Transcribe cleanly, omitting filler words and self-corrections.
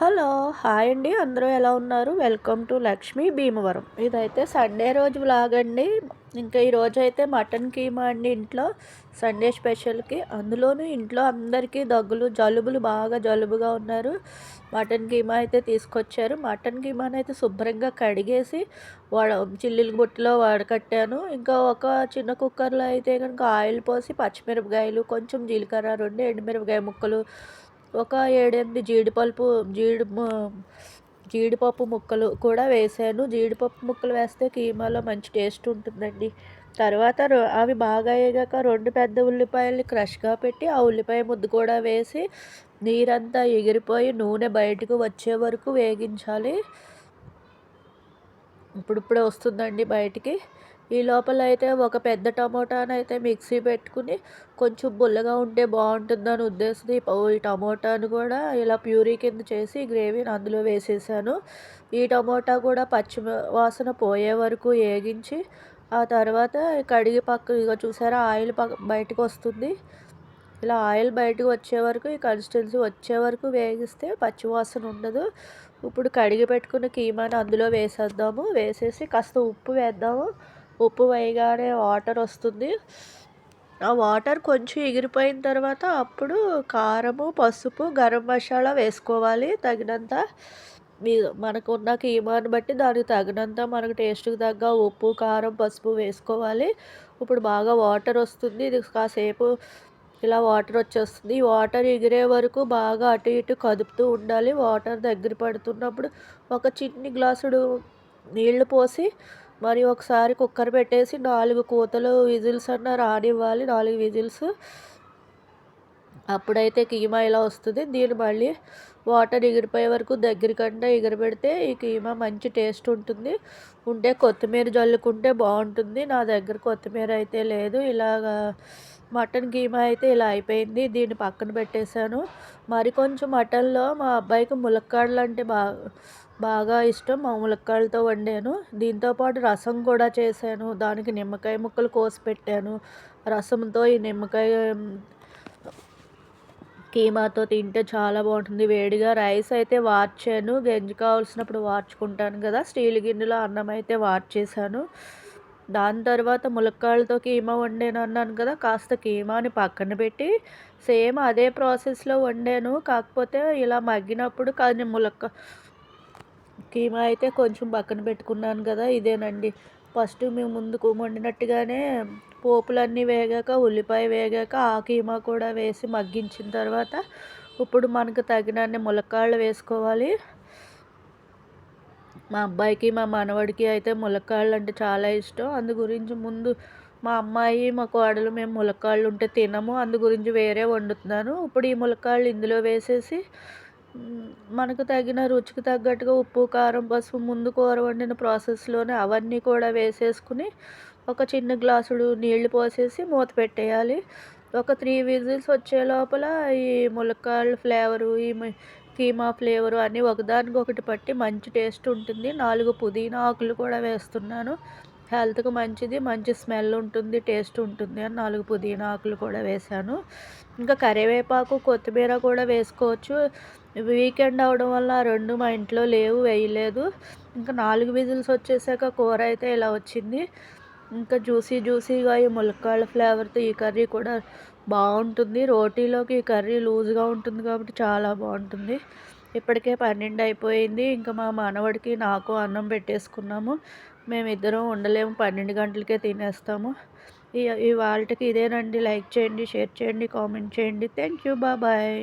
Hello! Hi అండి. అందరూ ఎలా ఉన్నారు? Welcome to Lakshmi Bhimavaram. ఇదైతే సండే రోజు వ్లాగ్ అండి. ఇంకా ఈరోజైతే మటన్ కీమా అండి ఇంట్లో సండే స్పెషల్‌కి. అందులోనూ ఇంట్లో అందరికీ దగ్గులు, జలుబులు బాగా జలుబుగా ఉన్నారు. మటన్ కీమా అయితే తీసుకొచ్చారు. మటన్ కీమానైతే శుభ్రంగా కడిగేసి వడ చిల్లులు బుట్టలో వడకట్టాను. ఇంకా ఒక చిన్న కుక్కర్‌లో అయితే గనుక ఆయిల్ పోసి పచ్చిమిరపకాయలు, కొంచెం జీలకర్ర, 2 ఎండుమిరపకాయ ముక్కలు, ఒక 7, 8 జీడిపప్పు ముక్కలు కూడా వేశాను. జీడిపప్పు ముక్కలు వేస్తే కీమాలో మంచి టేస్ట్ ఉంటుందండి. తర్వాత అవి బాగా ఏగాక 2 పెద్ద ఉల్లిపాయల్ని క్రష్‌గా పెట్టి, ఆ ఉల్లిపాయ ముద్ద కూడా వేసి, నీరంతా ఎగిరిపోయి నూనె బయటకు వచ్చే వరకు వేగించాలి. ఇప్పుడిప్పుడే వస్తుందండి బయటికి. ఈ లోపల అయితే ఒక పెద్ద టమోటానైతే మిక్సీ పెట్టుకుని, కొంచెం పుల్లగా ఉంటే బావుంటుందని ఉద్దేశంతో ఈ టమోటాను కూడా ఇలా ప్యూరీ కింద చేసి గ్రేవీని అందులో వేసేసాను. ఈ టమోటా కూడా వాసన పోయే వరకు ఏగించి, ఆ తర్వాత కడిగి ఇగో చూసారా ఆయిల్ బయటకొస్తుంది. ఇలా ఆయిల్ బయటకు వచ్చే వరకు, ఈ కన్సిస్టెన్సీ వచ్చే వరకు వేగిస్తే పచ్చివాసన ఉండదు. ఇప్పుడు కడిగి పెట్టుకున్న కీమాని అందులో వేసేద్దాము. వేసేసి కాస్త ఉప్పు వేద్దాము. ఉప్పు వేయగానే వాటర్ వస్తుంది. ఆ వాటర్ కొంచెం ఎగిరిపోయిన తర్వాత అప్పుడు కారము, పసుపు, గరం మసాలా వేసుకోవాలి తగినంత. మీ మనకున్న కీమాని బట్టి దానికి తగినంత మనకు టేస్ట్‌కి తగ్గ ఉప్పు, కారం, పసుపు వేసుకోవాలి. ఇప్పుడు బాగా వాటర్ వస్తుంది. ఇది కాసేపు ఇలా వాటర్ వచ్చేస్తుంది. ఈ వాటర్ ఎగిరే వరకు బాగా అటు ఇటు కదుపుతూ ఉండాలి. వాటర్ దగ్గర పడుతున్నప్పుడు ఒక చిన్ని గ్లాసుడు నీళ్లు పోసి, మరి ఒకసారి కుక్కర్ పెట్టేసి 4 కూతలు విజిల్స్ అన్నా రానివ్వాలి. 4 విజిల్స్. అప్పుడైతే కీమా ఇలా వస్తుంది. దీన్ని మళ్ళీ వాటర్ ఎగిరిపోయే వరకు దగ్గరికంటే ఎగిరిపెడితే ఈ కీమా మంచి టేస్ట్ ఉంటుంది. ఉంటే కొత్తిమీర జల్లుకుంటే బాగుంటుంది. నా దగ్గర కొత్తిమీర అయితే లేదు. ఇలాగా మటన్ కీమా అయితే ఇలా అయిపోయింది. దీన్ని పక్కన పెట్టేశాను. మరి కొంచెం మటన్లో మా అబ్బాయికి ములక్కాడలు అంటే బాగా ఇష్టం. మా ములక్కాడలతో వండాను. దీంతోపాటు రసం కూడా చేశాను. దానికి నిమ్మకాయ ముక్కలు కోసి పెట్టాను. రసంతో ఈ నిమ్మకాయ కీమాతో తింటే చాలా బాగుంటుంది. వేడిగా రైస్ అయితే వార్చాను. గంజి కావాల్సినప్పుడు వార్చుకుంటాను కదా, స్టీల్ గిన్నెలో అన్నం అయితే వార్చేశాను. దాని తర్వాత ములక్కాడలతో కీమా వండాను అన్నాను కదా, కాస్త కీమాని పక్కన పెట్టి సేమ్ అదే ప్రాసెస్లో వండాను. కాకపోతే ఇలా మగ్గినప్పుడు కానీ కీమా అయితే కొంచెం పక్కన పెట్టుకున్నాను కదా, ఇదేనండి. ఫస్ట్ మేము ముందుకు వండినట్టుగానే పోపులన్నీ వేగాక, ఉల్లిపాయ వేగాక, ఆ కీమా కూడా వేసి మగ్గించిన తర్వాత ఇప్పుడు మనకు తగినన్ని ములక్కాడలు వేసుకోవాలి. మా అబ్బాయికి, మా మనవడికి అయితే ములక్కాడలు అంటే చాలా ఇష్టం. అందు గురించి ముందు మా అమ్మాయి, మా కోడలు మేము ములక్కాడలు ఉంటే తినము. అందు గురించి వేరే వండుతున్నాను. ఇప్పుడు ఈ ములక్కాడలు ఇందులో వేసేసి మనకు తగిన రుచికి తగ్గట్టుగా ఉప్పు, కారం, పసుపు ముందు కూర వండిన ప్రాసెస్లోనే అవన్నీ కూడా వేసేసుకుని ఒక చిన్న గ్లాసుడు నీళ్లు పోసేసి మూత పెట్టేయాలి. ఒక 3 విజిల్స్ వచ్చే లోపల ఈ ములక్కాడల ఫ్లేవరు, కీమా ఫ్లేవరు అన్నీ ఒకదానికొకటి పట్టి మంచి టేస్ట్ ఉంటుంది. 4 పుదీనా ఆకులు కూడా వేస్తున్నాను. హెల్త్‌కి మంచిది, మంచి స్మెల్ ఉంటుంది, టేస్ట్ ఉంటుంది అని 4 పుదీనా ఆకులు కూడా వేశాను. ఇంకా కరివేపాకు, కొత్తిమీర కూడా వేసుకోవచ్చు. వీకెండ్ అవ్వడం వల్ల ఆ 2 మా ఇంట్లో లేవు, వేయలేదు. ఇంకా 4 విజిల్స్ వచ్చేసాక కూర అయితే ఇలా వచ్చింది. ఇంకా జ్యూసీగా ఈ ములక్కాడల ఫ్లేవర్తో ఈ కర్రీ కూడా బాగుంటుంది. రోటీలోకి ఈ కర్రీ లూజ్గా ఉంటుంది కాబట్టి చాలా బాగుంటుంది. ఇప్పటికే 12 అయిపోయింది. ఇంకా మా మనవడికి, నాకు అన్నం పెట్టేసుకున్నాము. మేమిద్దరం ఉండలేము, 12 గంటలకే తినేస్తాము. ఇవాల్టికి ఇదేనండి. లైక్ చేయండి, షేర్ చేయండి, కామెంట్ చేయండి. Thank you. బాయ్.